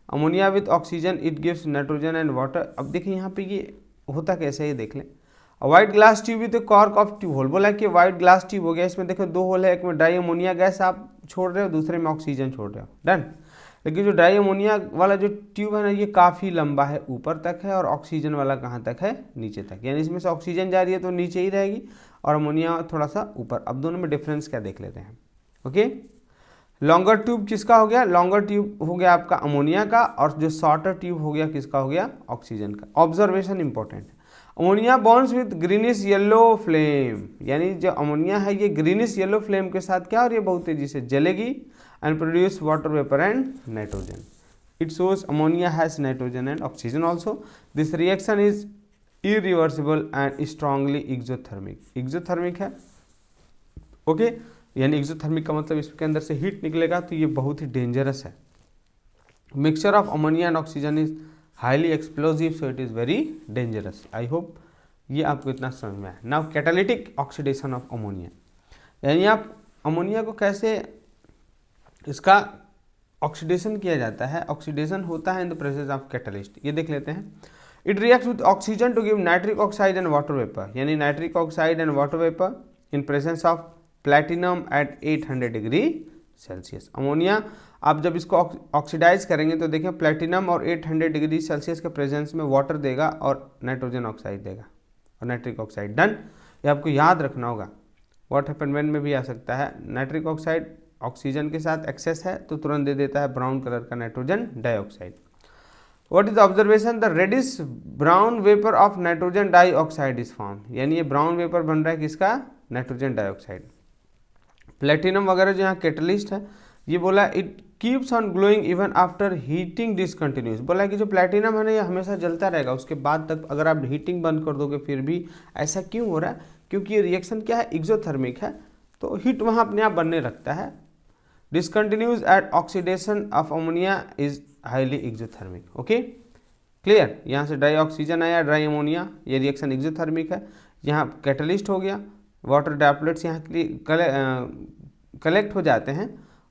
ammonia with oxygen it gives nitrogen and water. अब देखिए यहाँ पे ये होता कैसे है, ये देख लें। White glass tube with cork of tube hole, बोला कि व्हाइट ग्लास ट्यूब हो गया, इसमें देखो 2 होल है, एक में ड्राई अमोनिया गैस आप छोड़ रहे हो, दूसरे में ऑक्सीजन छोड़ रहे हो, डन। लेकिन जो ड्राई अमोनिया वाला जो ट्यूब है ना, ये काफ़ी लंबा है, ऊपर तक है, और ऑक्सीजन वाला कहाँ तक है, नीचे तक। यानी इसमें से ऑक्सीजन जा रही है तो नीचे ही रहेगी और अमोनिया थोड़ा सा ऊपर। अब दोनों में डिफरेंस क्या देख लेते हैं। ओके, लॉन्गर ट्यूब किसका हो गया, लॉन्गर ट्यूब हो गया आपका अमोनिया का, और जो शॉर्टर ट्यूब हो गया किसका हो गया, ऑक्सीजन का। ऑब्जर्वेशन इंपॉर्टेंट है, ammonia bonds with greenish yellow flame, यानी जो अमोनिया है ये ग्रीनिश येलो फ्लेम के साथ क्या, और ये बहुत तेजी से जलेगी and produce water vapour and nitrogen. It shows ammonia has nitrogen and oxygen also. This reaction is irreversible and strongly exothermic. Exothermic है, ओके, यानी एक्सोथर्मिक का मतलब इसके अंदर से हीट निकलेगा, तो ये बहुत ही डेंजरस है। Mixture of ammonia and oxygen is highly explosive, so it is very dangerous. I hope ये आपको इतना समझ में आया। Now catalytic oxidation of ammonia, यानी आप अमोनिया को कैसे इसका ऑक्सीडेशन किया जाता है। ऑक्सीडेशन होता है in the presence of catalyst, ये देख लेते हैं। It reacts with oxygen to give nitric oxide and water vapour, यानी nitric oxide and water vapour in presence of platinum at 800 degree Celsius. Ammonia आप जब इसको ऑक्सीडाइज करेंगे तो देखें प्लैटिनम और 800 डिग्री सेल्सियस के प्रेजेंस में वाटर देगा और नाइट्रोजन ऑक्साइड देगा और नाइट्रिक ऑक्साइड, डन। ये आपको याद रखना होगा। व्हाट हैपन व्हेन में भी आ सकता है, नाइट्रिक ऑक्साइड ऑक्सीजन के साथ एक्सेस है तो तुरंत दे देता है ब्राउन कलर का nitrogen dioxide. What is the observation, the reddish brown vapour of nitrogen dioxide is form, यानी ये ब्राउन वेपर बन रहा है किसका, नाइट्रोजन डाइऑक्साइड। प्लेटिनम वगैरह जो यहाँ कैटलिस्ट है, ये बोला it keeps on glowing even after heating discontinuous, बोला कि जो प्लेटिनम है ना ये हमेशा जलता रहेगा उसके बाद तक, अगर आप हीटिंग बंद कर दोगे फिर भी। ऐसा क्यों हो रहा है, क्योंकि ये रिएक्शन क्या है, एक्सोथर्मिक है, तो हीट वहाँ अपने आप बनने लगता है। Discontinuous at oxidation of ammonia is highly exothermic. Okay clear, यहाँ से ड्राई ऑक्सीजन आया, ड्राई अमोनिया, ये रिएक्शन एक्सोथर्मिक है। यहाँ कैटलिस्ट हो गया, वाटर ड्रॉपलेट्स यहाँ कलेक्ट हो जाते हैं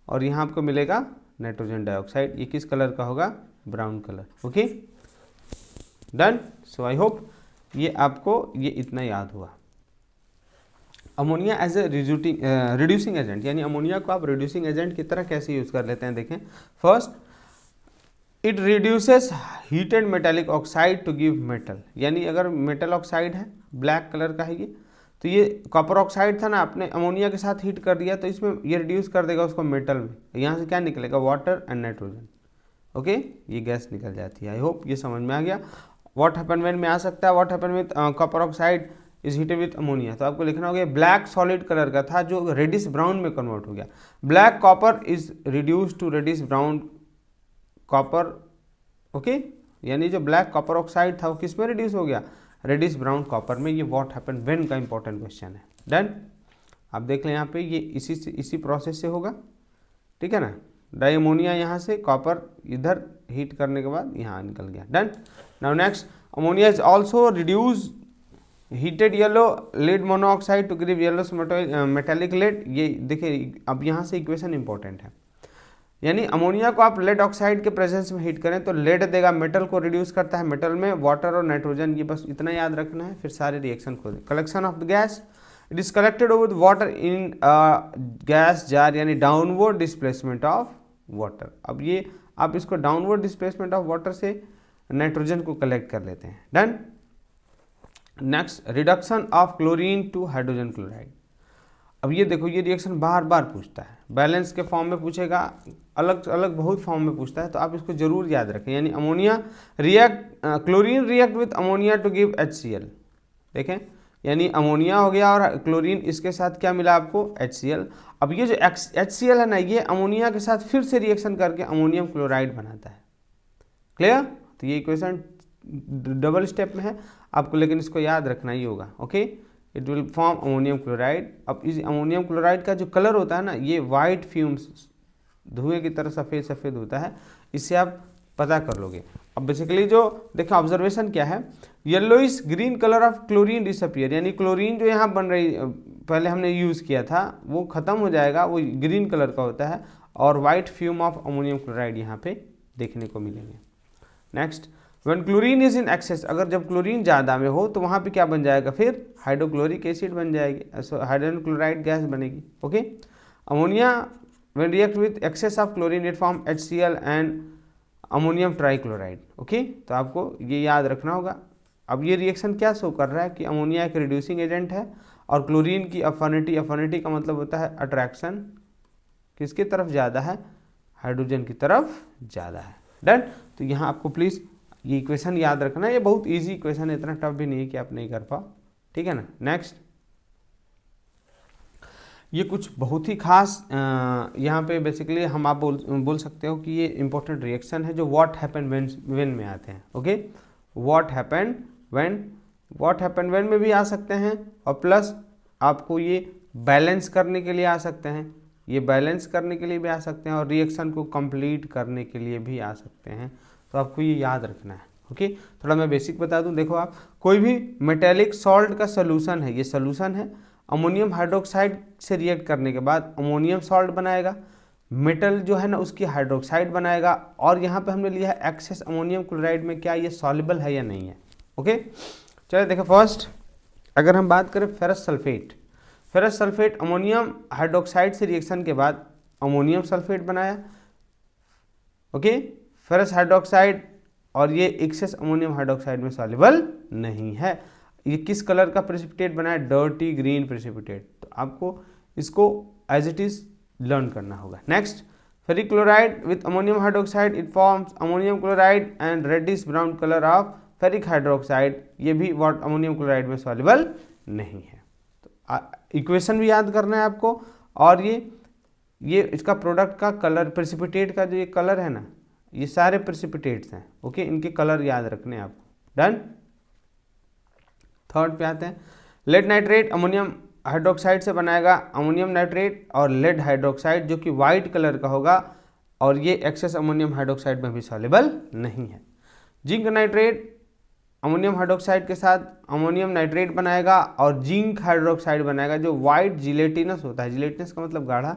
और यहाँ आपको मिलेगा नाइट्रोजन डाइऑक्साइड। ये किस कलर का होगा, brown colour. Okay done. So I hope ये आपको ये इतना याद हुआ। Ammonia as a reducing agent, यानी अमोनिया को आप रिड्यूसिंग एजेंट की तरह कैसे यूज़ कर लेते हैं, देखें। First it reduces heated metallic oxide to give metal, यानी अगर मेटल ऑक्साइड है ब्लैक कलर का है ये, तो ये कॉपर ऑक्साइड था ना, आपने अमोनिया के साथ हीट कर दिया तो इसमें ये रिड्यूस कर देगा उसको मेटल में। यहाँ से क्या निकलेगा, वाटर एंड नाइट्रोजन। ओके ये गैस निकल जाती है। आई होप ये समझ में आ गया। व्हाट हैपन व्हेन में आ सकता है, what happen with copper oxide is heated with ammonia, तो आपको लिखना होगा ब्लैक सॉलिड कलर का था जो रेडिश ब्राउन में कन्वर्ट हो गया। Black copper is reduce to reddish brown copper. Okay यानी जो ब्लैक कॉपर ऑक्साइड था वो किस में रिड्यूस हो गया, रेडिश ब्राउन कॉपर में। ये व्हाट हैपन व्हेन का इंपॉर्टेंट क्वेश्चन है। डन। आप देख लें यहाँ पे ये इसी प्रोसेस से होगा, ठीक है ना। डाई अमोनिया यहाँ से कॉपर इधर हीट करने के बाद यहाँ निकल गया। Done. Now next, ammonia is also reduce heated yellow lead monoxide to give yellow metallic lead. ये देखिए अब यहाँ से इक्वेशन इंपॉर्टेंट है, यानी अमोनिया को आप लेड ऑक्साइड के प्रेजेंस में हीट करें तो लेड देगा, मेटल को रिड्यूस करता है मेटल में, वाटर और नाइट्रोजन, ये बस इतना याद रखना है। फिर सारे रिएक्शन खोलें। Collection of the gas, it is collected with water in gas jar, यानी डाउनवर्ड डिस्प्लेसमेंट ऑफ वाटर। अब ये आप इसको डाउनवर्ड डिस्प्लेसमेंट ऑफ वाटर से नाइट्रोजन को कलेक्ट कर लेते हैं। Done. Next, reduction of chlorine to hydrogen chloride. अब ये देखो ये रिएक्शन बार बार पूछता है, बैलेंस के फॉर्म में पूछेगा, अलग अलग बहुत फॉर्म में पूछता है, तो आप इसको जरूर याद रखें। यानी ammonia chlorine react with ammonia to give HCl। देखें यानी अमोनिया हो गया और क्लोरीन, इसके साथ क्या मिला आपको, HCl। अब ये जो HCl है ना, ये अमोनिया के साथ फिर से रिएक्शन करके अमोनियम क्लोराइड बनाता है। क्लियर। तो ये इक्वेशन डबल स्टेप में है आपको, लेकिन इसको याद रखना ही होगा। Okay it will form ammonium chloride. अब इस अमोनियम क्लोराइड का जो कलर होता है ना, ये वाइट फ्यूम्स, धुएं की तरह सफ़ेद सफ़ेद होता है। इससे आप पता कर लोगे। अब बेसिकली जो देखो ऑब्जर्वेशन क्या है, yellowish green colour of chlorine disappear, यानी क्लोरीन जो यहाँ बन रही पहले हमने यूज़ किया था वो ख़त्म हो जाएगा, वो ग्रीन कलर का होता है, और white fume of ammonium chloride यहाँ पे देखने को मिलेंगे। Next, when chlorine is in excess, अगर जब क्लोरीन ज़्यादा में हो तो वहाँ पे क्या बन जाएगा, फिर हाइड्रोक्लोरिक एसिड बन जाएगी, हाइड्रोजन क्लोराइड गैस बनेगी। Okay, ammonia when react with access of chlorine it form HCl and ammonium trichloride. Okay, तो आपको ये याद रखना होगा। अब ये रिएक्शन क्या शो कर रहा है कि अमोनिया एक रिड्यूसिंग एजेंट है और क्लोरीन की अफिनिटी, अफिनिटी का मतलब होता है अट्रैक्शन, किसकी तरफ ज़्यादा है, हाइड्रोजन की तरफ ज़्यादा है। डन। तो यहाँ आपको प्लीज़ ये इक्वेशन याद रखना, ये बहुत इजी इक्वेशन है, इतना टफ भी नहीं है कि आप नहीं कर पाओ, ठीक है ना। नेक्स्ट, ये कुछ बहुत ही खास यहाँ पे बेसिकली हम आप बोल सकते हो कि ये इंपॉर्टेंट रिएक्शन है जो व्हाट हैपन व्हेन में आते हैं। ओके, व्हाट हैपन व्हेन में भी आ सकते हैं, और प्लस आपको ये बैलेंस करने के लिए आ सकते हैं, ये बैलेंस करने के लिए भी आ सकते हैं, और रिएक्शन को कंप्लीट करने के लिए भी आ सकते हैं। तो आपको ये याद रखना है। ओके, थोड़ा मैं बेसिक बता दूं। देखो, आप कोई भी मेटेलिक सॉल्ट का सोल्यूशन है, ये सोल्यूशन है, अमोनियम हाइड्रोक्साइड से रिएक्ट करने के बाद अमोनियम सॉल्ट बनाएगा, मेटल जो है ना उसकी हाइड्रोक्साइड बनाएगा, और यहाँ पे हमने लिया है एक्सेस अमोनियम क्लोराइड में, क्या ये सॉल्युबल है या नहीं है। ओके, चलिए देखो, फर्स्ट अगर हम बात करें ferrous sulphate, ferrous sulphate ammonium hydroxide से रिएक्शन के बाद अमोनियम सल्फेट बनाया। ओके, फेरस हाइड्रोक्साइड और ये एक्सेस अमोनियम हाइड्रोक्साइड में सॉल्युबल नहीं है। ये किस कलर का प्रेसिपिटेट बनाया, डर्टी ग्रीन प्रेसिपिटेट। तो आपको इसको एज इट इज लर्न करना होगा। Next, ferric chloride with ammonium hydroxide it forms ammonium chloride and reddish brown colour of ferric hydroxide, ये भी वाट अमोनियम क्लोराइड में सॉल्युबल नहीं है। तो इक्वेशन भी याद करना है आपको, और ये इसका प्रोडक्ट का कलर, प्रेसिपिटेट का जो ये कलर है ना, ये सारे प्रेसिपिटेट्स हैं। ओके, इनके कलर याद रखने हैं आपको। डन। थर्ड पे आते हैं, लेड नाइट्रेट अमोनियम हाइड्रोक्साइड से बनाएगा अमोनियम नाइट्रेट और लेड हाइड्रोक्साइड, जो कि वाइट कलर का होगा, और ये एक्सेस अमोनियम हाइड्रोक्साइड में भी सॉल्युबल नहीं है। जिंक नाइट्रेट अमोनियम हाइड्रोक्साइड के साथ अमोनियम नाइट्रेट बनाएगा और जिंक हाइड्रोक्साइड बनाएगा, जो वाइट जिलेटिनस होता है, जिलेटिनस का मतलब गाढ़ा।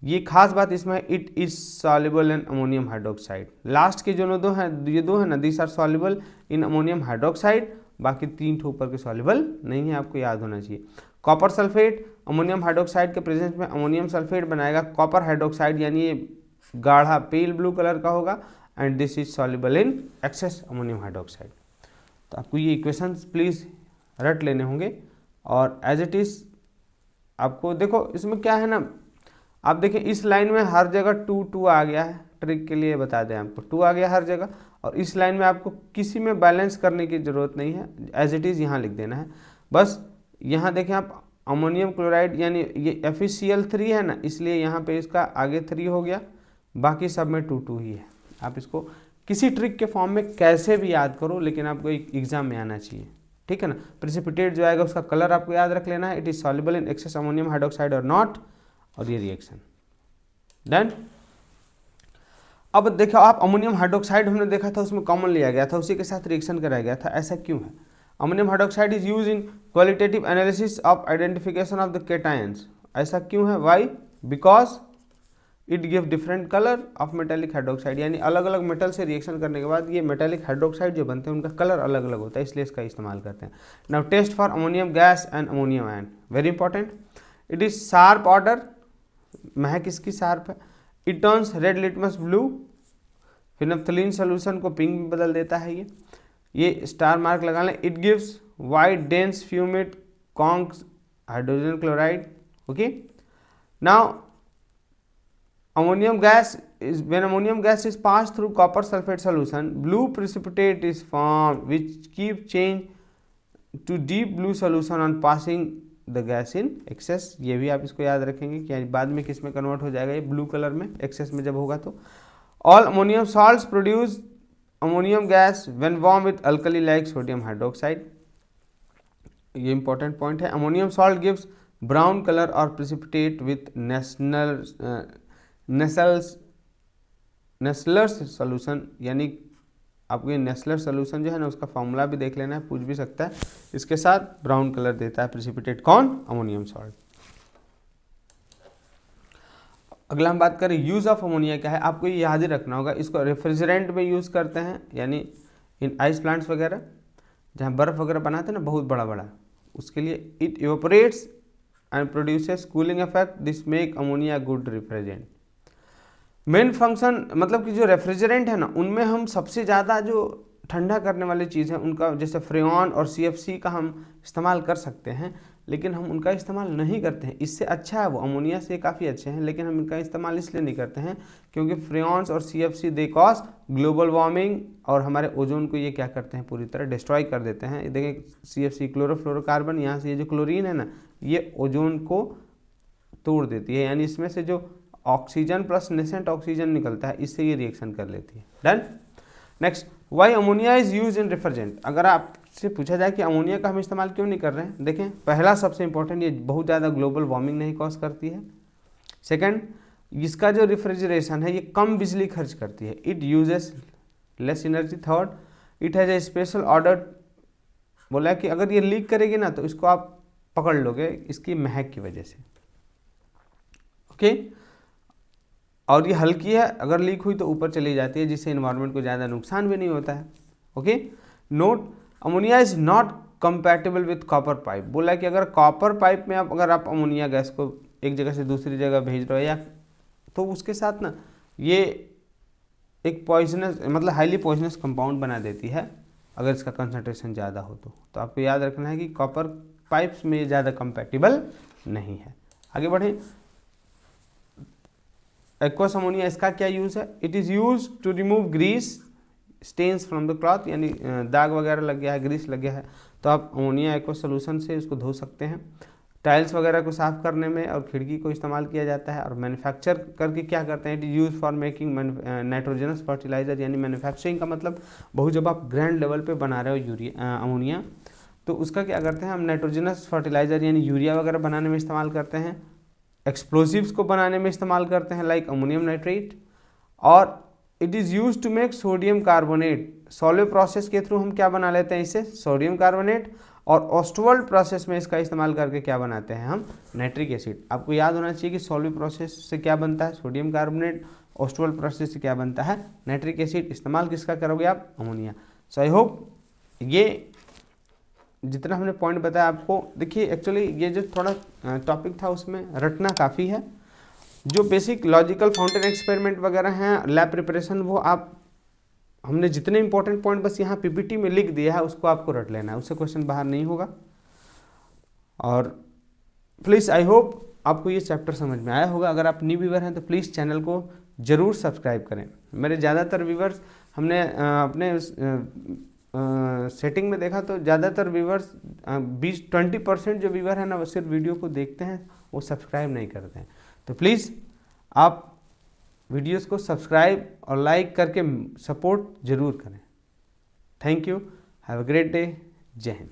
ये खास बात इसमें है, it is soluble in ammonium hydroxide. Last के जो दो हैं, ये दो है ना, this are soluble in ammonium hydroxide, बाकी तीन ठो ऊपर के सॉल्युबल नहीं है, आपको याद होना चाहिए। कॉपर सल्फेट अमोनियम हाइड्रोक्साइड के प्रेजेंस में अमोनियम सल्फेट बनाएगा कॉपर हाइड्रोक्साइड, यानी ये गाढ़ा पेल ब्लू कलर का होगा, and this is soluble in excess ammonium hydroxide. तो आपको ये इक्वेशंस प्लीज़ रट लेने होंगे, और एज इट इज़ आपको देखो, इसमें क्या है ना, आप देखें इस लाइन में हर जगह 2 आ गया है, ट्रिक के लिए बता दें आपको, 2 आ गया हर जगह, और इस लाइन में आपको किसी में बैलेंस करने की ज़रूरत नहीं है, एज इट इज़ यहाँ लिख देना है बस। यहाँ देखें आप, अमोनियम क्लोराइड यानी ये FeCl3 है ना, इसलिए यहाँ पे इसका आगे 3 हो गया, बाकी सब में 2 ही है। आप इसको किसी ट्रिक के फॉर्म में कैसे भी याद करो, लेकिन आपको एक एग्जाम में आना चाहिए, ठीक है ना। प्रेसिपिटेट जो आएगा उसका कलर आपको याद रख लेना है, it is soluble in excess ammonium hydroxide और नॉट, और ये रिएक्शन डन। अब देखो आप, अमोनियम हाइड्रोक्साइड हमने देखा था, उसमें कॉमन लिया गया था, उसी के साथ रिएक्शन कराया गया था, ऐसा क्यों है। Ammonium hydroxide is use in qualitative analysis of identification of the cations, ऐसा क्यों है, why, because it give different colour of metallic hydroxide, यानी अलग अलग मेटल से रिएक्शन करने के बाद ये मेटेलिक हाइड्रोक्साइड जो बनते हैं उनका कलर अलग अलग होता है, इसलिए इसका इस्तेमाल करते हैं। Now test for ammonium gas and ammonium ion, very important. It is sharp odour, महक इसकी शार्प है, it turns red litmus blue, phenolphthalein solution को पिंक में बदल देता है, ये स्टार मार्क लगा लें। It gives white dense fumes conc hydrogen chloride. Okay, now ammonium gas is, when ammonium gas is passed through copper sulfate solution, blue precipitate is formed which keep change to deep blue solution on passing the gas in excess। ये भी आप इसको याद रखेंगे कि बाद में किस में कन्वर्ट हो जाएगा, ये ब्लू कलर में एक्सेस में जब होगा तो। all ammonium salts produce ammonium gas when warm with alkali like sodium hydroxide, ये important point है। ammonium salt gives brown color or precipitate with nasal Nessler's solution, यानी आपको ये नेस्लर सोल्यूशन जो है ना उसका फॉर्मूला भी देख लेना है, पूछ भी सकता है। इसके साथ ब्राउन कलर देता है प्रेसिपिटेट कौन? Ammonium salt. अगला हम बात करें यूज़ ऑफ अमोनिया क्या है, आपको ये याद ही रखना होगा। इसको रेफ्रिजरेंट में यूज़ करते हैं, यानी इन आइस प्लांट्स वगैरह जहाँ बर्फ़ वगैरह बनाते हैं ना बहुत बड़ा बड़ा, उसके लिए it evaporates and produces cooling effect, this make ammonia good refrigerant. Main function मतलब कि जो रेफ्रिजरेंट है ना उनमें हम सबसे ज़्यादा जो ठंडा करने वाली चीज़ है उनका, जैसे फ्रेऑन और CFC का हम इस्तेमाल कर सकते हैं, लेकिन हम उनका इस्तेमाल नहीं करते हैं। इससे अच्छा है वो, अमोनिया से काफ़ी अच्छे हैं, लेकिन हम इनका इस्तेमाल इसलिए नहीं करते हैं क्योंकि फ्रेऑन्स और CFC they cause global warming, और हमारे ओजोन को ये क्या करते हैं पूरी तरह डिस्ट्रॉय कर देते हैं। देखें CFC क्लोरोफ्लोरोकार्बन, यहाँ से ये जो क्लोरीन है ना ये ओजोन को तोड़ देती है, यानी इसमें से जो ऑक्सीजन प्लस नेसेंट ऑक्सीजन निकलता है इससे ये रिएक्शन कर लेती है। Done. Next, why ammonia is use in refrigerant. अगर आपसे पूछा जाए कि अमोनिया का हम इस्तेमाल क्यों नहीं कर रहे हैं, देखें पहला सबसे इंपॉर्टेंट, ये बहुत ज़्यादा ग्लोबल वार्मिंग नहीं कॉज करती है। सेकंड, इसका जो रेफ्रिजरेशन है ये कम बिजली खर्च करती है, it uses less energy. Third, it has a special order, बोला कि अगर ये लीक करेगी ना तो इसको आप पकड़ लोगे इसकी महक की वजह से। ओके, और ये हल्की है, अगर लीक हुई तो ऊपर चली जाती है, जिससे इन्वायरमेंट को ज़्यादा नुकसान भी नहीं होता है। Okay, note, ammonia is not compatible with copper pipe. बोला कि अगर कॉपर पाइप में अगर आप अमोनिया गैस को एक जगह से दूसरी जगह भेज रहे हो या तो उसके साथ ना ये एक पॉइजनस मतलब हाईली पॉइजनस कंपाउंड बना देती है अगर इसका कंसनट्रेशन ज़्यादा हो तो आपको याद रखना है कि कॉपर पाइप्स में ज़्यादा कंपैटिबल नहीं है। आगे बढ़ें, एक्वस अमोनिया, इसका क्या यूज़ है? It is use to remove grease stains from the cloth, यानी दाग वगैरह लग गया है, ग्रीस लग गया है तो आप अमोनिया एक्वस सोल्यूशन से उसको धो सकते हैं। टाइल्स वगैरह को साफ़ करने में और खिड़की को इस्तेमाल किया जाता है। और मैन्युफैक्चर करके क्या करते हैं, it is use for making nitrogenous fertiliser, यानी मैन्युफैक्चरिंग का मतलब बहुत जब आप ग्रैंड लेवल पे बना रहे हो अमोनिया तो उसका क्या करते हैं हम नाइट्रोजनस फर्टिलाइजर यानी यूरिया वगैरह बनाने में इस्तेमाल करते हैं। एक्सप्लोजिव्स को बनाने में इस्तेमाल करते हैं लाइक अमोनियम नाइट्रेट। और it is use to make sodium carbonate, Solvay process के थ्रू हम क्या बना लेते हैं इसे, सोडियम कार्बोनेट। और ऑस्टवर्ल्ड प्रोसेस में इसका इस्तेमाल करके क्या बनाते हैं हम, नाइट्रिक एसिड। आपको याद होना चाहिए कि सॉल्वे प्रोसेस से क्या बनता है, सोडियम कार्बोनेट, ऑस्टवर्ल्ड प्रोसेस से क्या बनता है, नाइट्रिक एसिड। इस्तेमाल किसका करोगे आप, अमोनिया। सो आई होप ये जितना हमने पॉइंट बताया आपको, देखिए एक्चुअली ये जो थोड़ा टॉपिक था उसमें रटना काफ़ी है। जो बेसिक लॉजिकल फाउंटेन एक्सपेरिमेंट वगैरह हैं, लैब प्रिपरेशन, वो आप हमने जितने इंपॉर्टेंट पॉइंट बस यहाँ PPT में लिख दिया है उसको आपको रट लेना है, उससे क्वेश्चन बाहर नहीं होगा। और प्लीज़ आई होप आपको ये चैप्टर समझ में आया होगा। अगर आप न्यू व्यूअर हैं तो प्लीज़ चैनल को ज़रूर सब्सक्राइब करें। मेरे ज़्यादातर व्यूअर्स हमने अपने सेटिंग में देखा तो ज़्यादातर व्यूअर्स 20% जो व्यूअर है ना वो सिर्फ वीडियो को देखते हैं, वो सब्सक्राइब नहीं करते हैं। तो प्लीज़ आप वीडियोस को सब्सक्राइब और लाइक करके सपोर्ट ज़रूर करें। Thank you, have a great day, जय हिंद।